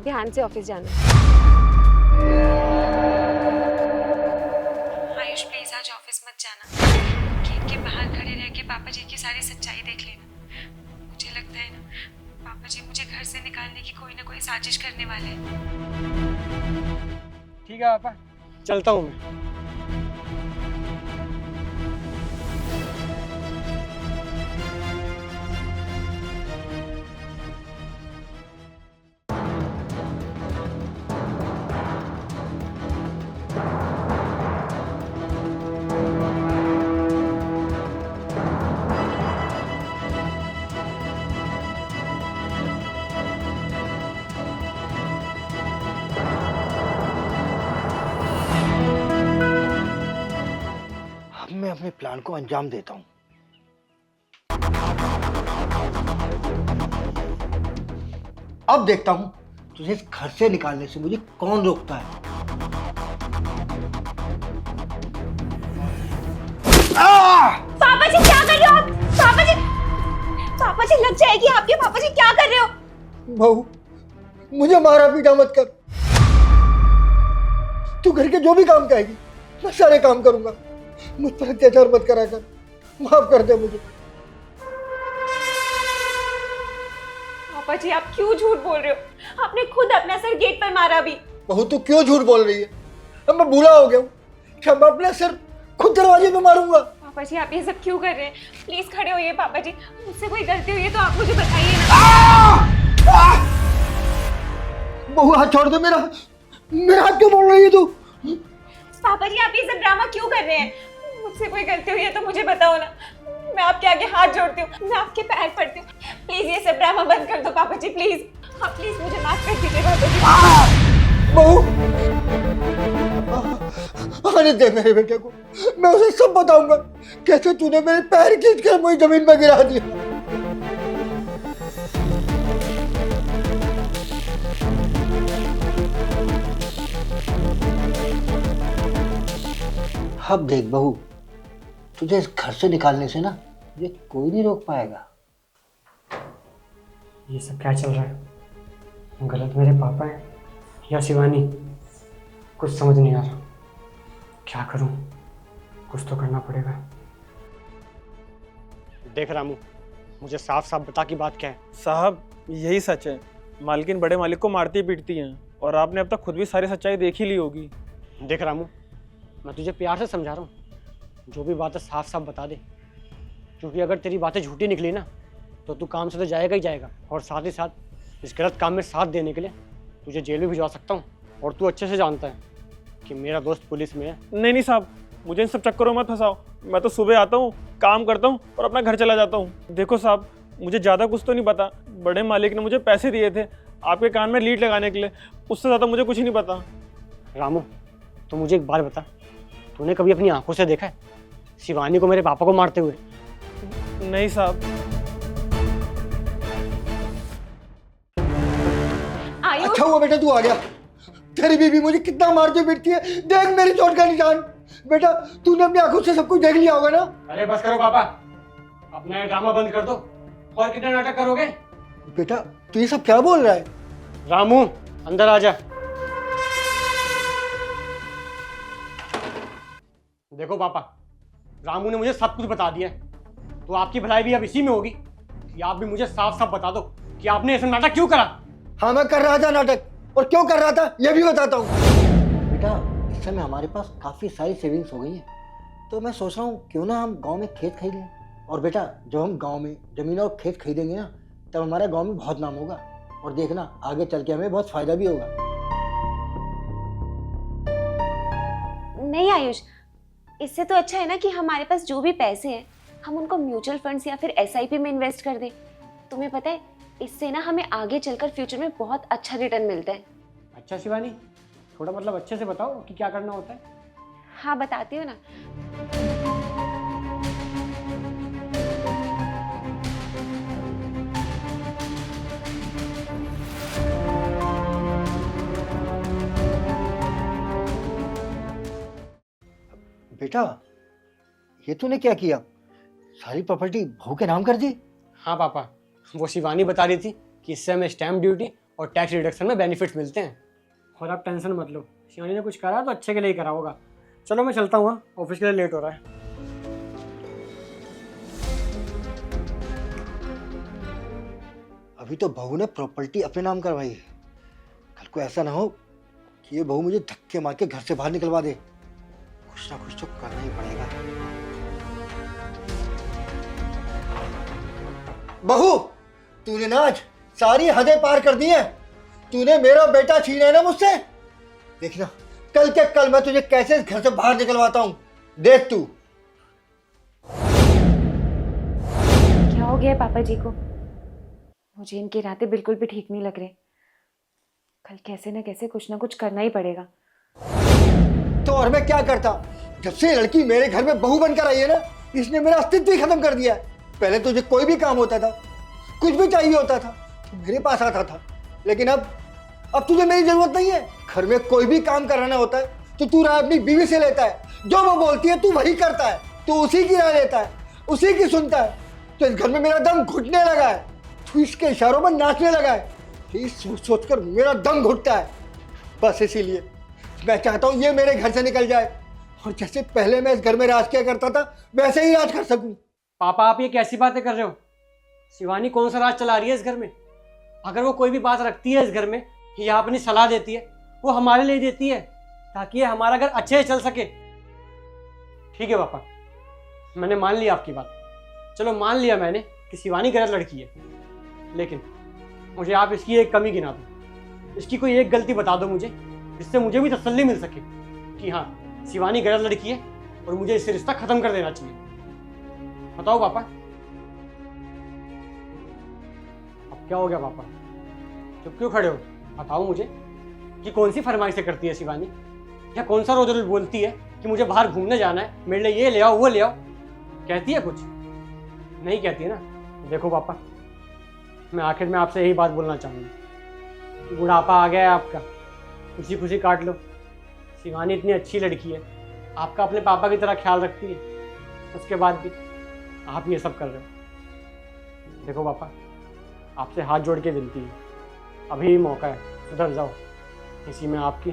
ध्यान से ऑफिस जाना। आयुष प्लीज आज ऑफिस मत जाना। गेट के बाहर खड़े रह के पापा जी की सारी सच्चाई देख लेना। मुझे लगता है ना पापा जी मुझे घर से निकालने की कोई ना कोई साजिश करने वाले हैं। ठीक है पापा, चलता हूँ मैं। अब मैं अपने प्लान को अंजाम देता हूँ। अब देखता हूँ तुझे इस घर से निकालने से मुझे कौन रोकता है। पापा जी क्या कर रहे हो आप? पापा जी लग जाएगी आपके। पापा जी क्या कर रहे हो? बहू, मुझे मारा पीटा मत कर। तू घर के जो भी काम कहेगी मैं सारे काम करूंगा। मुझ पर अत्याचार मत करा कर, माफ कर दे मुझे। पापा जी आप क्यों झूठ बोल रहे हो? आपने खुद अपना सर गेट पर मारा भी। बहू तू क्यों झूठ बोल रही है? अब मैं बूढ़ा हो गया हूँ, क्या मैं अपने सिर खुद दरवाजे पे मारूंगा? पापा जी आप ये सब क्यों कर रहे हैं? प्लीज खड़े होइए पापा जी। मुझसे कोई गलती हुई है तो आप मुझे बताइए ना। बहू हाथ छोड़ दे मेरा। मेरा हाथ क्यों मोड़ रही है तू? पापा जी आप ये सब ड्रामा क्यों कर रहे हैं? मुझसे कोई गलती हुई है तो मुझे बताओ ना। मैं आपके आगे हाथ जोड़ती हूँ, मैं आपके पैर पड़ती हूँ। प्लीज ये सब ड्रामा बंद कर दो पापा जी, प्लीज। आप प्लीज मुझे माफ कर दीजिए पापा जी। बहू आने दे मेरे बेटे को, मैं उसे सब बताऊंगा कैसे तूने मेरे पैर खींच कर मुझे जमीन में गिरा दिया। अब देख बहू, तुझे इस घर से निकालने से ना ये कोई नहीं रोक पाएगा। ये सब क्या चल रहा है? गलत मेरे पापा हैं या शिवानी? कुछ समझ नहीं आ रहा। क्या करूं? कुछ तो करना पड़ेगा। देख रामू, मुझे साफ साफ बता कि बात क्या है। साहब यही सच है, मालकिन बड़े मालिक को मारती पीटती हैं और आपने अब तक खुद भी सारी सच्चाई देख ही ली होगी। देख रामू, मैं तुझे प्यार से समझा रहा हूँ, जो भी बात है साफ साफ बता दे, क्योंकि अगर तेरी बातें झूठी निकली ना तो तू काम से तो जाएगा ही जाएगा, और साथ ही साथ इस गलत काम में साथ देने के लिए तुझे जेल भी भिजवा सकता हूँ। और तू अच्छे से जानता है कि मेरा दोस्त पुलिस में है। नहीं नहीं साहब, मुझे इन सब चक्करों में मत फंसाओ। मैं तो सुबह आता हूँ, काम करता हूँ और अपना घर चला जाता हूँ। देखो साहब, मुझे ज़्यादा कुछ तो नहीं पता। बड़े मालिक ने मुझे पैसे दिए थे आपके कान में लीड लगाने के लिए, उससे ज़्यादा मुझे कुछ ही नहीं पता। रामू, तो मुझे एक बात बता, तूने कभी अपनी आंखों से देखा है शिवानी को मेरे पापा को मारते हुए? नहीं साहब। अच्छा हुआ बेटा तू आ गया। तेरी बीवी मुझे कितना मारती पीटती है, देख मेरी चोट का निशान। बेटा तूने अपनी आंखों से सब कुछ देख लिया होगा ना? अरे बस करो पापा, अपना ड्रामा बंद कर दो। और कितना नाटक करोगे? बेटा तू ये सब क्या बोल रहा है? रामू अंदर आ जा। देखो पापा, रामू ने मुझे सब कुछ बता दिया है, तो आपकी भलाई भी अब इसी में होगी कि आप भी मुझे साफ साफ बता दो कि आपने ऐसा नाटक क्यों करा। हाँ मैं कर रहा था नाटक, और क्यों कर रहा था ये भी बताता हूँ। बेटा इस समय हमारे पास काफी सारी सेविंग्स हो गई हैं, तो मैं सोच रहा हूँ क्यों ना हम गांव में खेत खरीद लें। और बेटा जब हम गांव में जमीन और खेत खरीदेंगे ना, तब हमारे गांव में बहुत नाम होगा, और देखना आगे चल के हमें बहुत फायदा भी होगा। नहीं आयुष, इससे तो अच्छा है ना कि हमारे पास जो भी पैसे हैं हम उनको म्यूचुअल फंड्स या फिर एसआईपी में इन्वेस्ट कर दें। तुम्हें पता है इससे ना हमें आगे चलकर फ्यूचर में बहुत अच्छा रिटर्न मिलता है। अच्छा शिवानी, थोड़ा मतलब अच्छे से बताओ कि क्या करना होता है। हाँ बताती हूँ ना। बेटा ये तूने क्या किया? सारी प्रॉपर्टी बहू के नाम कर दी? हाँ पापा, वो शिवानी बता रही थी कि इससे हमें स्टैम्प ड्यूटी और टैक्स रिडक्शन में बेनिफिट्स मिलते हैं। और आप टेंशन मत लो, शिवानी ने कुछ करा तो अच्छे के लिए ही करा होगा। चलो मैं चलता हूँ, हाँ, ऑफिस के लिए लेट हो रहा है। अभी तो बहू ने प्रॉपर्टी अपने नाम करवाई है, कल को ऐसा ना हो कि ये बहू मुझे धक्के मार के घर से बाहर निकलवा दे। कुछ ना कुछ तो करना ही पड़ेगा। बहू, तूने ना आज सारी हदें पार कर दी हैं। तूने मेरा बेटा छीना है ना मुझसे। देखना कल के कल मैं तुझे कैसे इस घर से बाहर निकलवाता हूं, देख तू। क्या हो गया है पापा जी को? मुझे इनके इरादे बिल्कुल भी ठीक नहीं लग रहे। कल कैसे न कैसे कुछ ना कुछ करना ही पड़ेगा। तो और मैं क्या करता? जब से ये लड़की मेरे घर में बहू बनकर आई है ना, इसने मेरा अस्तित्व ही खत्म कर दिया है। पहले तुझे कोई भी काम होता था, कुछ भी चाहिए होता था तो मेरे पास आता था, लेकिन अब तुझे मेरी जरूरत नहीं है। घर में कोई भी काम कराना होता है तो तू राय अपनी बीवी से लेता है, जो वो बोलती है तू वही करता है, तू उसी की राय लेता है, उसी की सुनता है। तो इस घर में मेरा दम घुटने लगा है, तू इसके इशारों पर नाचने लगा है। ये सोच कर मेरा दम घुटता है। बस इसीलिए मैं चाहता हूँ ये मेरे घर से निकल जाए और जैसे पहले मैं इस घर में राज किया करता था वैसे ही राज कर सकूं। पापा आप ये कैसी बातें कर रहे हो? शिवानी कौन सा राज चला रही है इस घर में? अगर वो कोई भी बात रखती है इस घर में या अपनी सलाह देती है, वो हमारे लिए देती है ताकि ये हमारा घर अच्छे से चल सके। ठीक है पापा, मैंने मान लिया आपकी बात। चलो मान लिया मैंने कि शिवानी गलत लड़की है, लेकिन मुझे आप इसकी एक कमी गिना दो, इसकी कोई एक गलती बता दो मुझे, जिससे मुझे भी तसल्ली मिल सके कि हाँ शिवानी गलत लड़की है और मुझे इससे रिश्ता खत्म कर देना चाहिए। बताओ पापा। अब क्या हो गया पापा, चुप क्यों खड़े हो? बताओ मुझे कि कौन सी फरमाइशें करती है शिवानी, या कौन सा रोज रोज बोलती है कि मुझे बाहर घूमने जाना है, मेरे लिए ये ले आओ वो ले आओ? कहती है कुछ? नहीं कहती है ना। देखो पापा, मैं आखिर में आपसे यही बात बोलना चाहूँगा, बुढ़ापा आ गया है आपका, खुशी खुशी काट लो। शिवानी इतनी अच्छी लड़की है, आपका अपने पापा की तरह ख्याल रखती है, उसके बाद भी आप ये सब कर रहे हो। देखो पापा, आपसे हाथ जोड़ के विनती है, अभी मौका है, सुधर जाओ। इसी में आपकी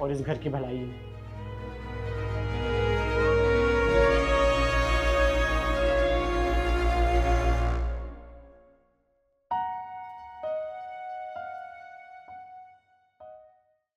और इस घर की भलाई है।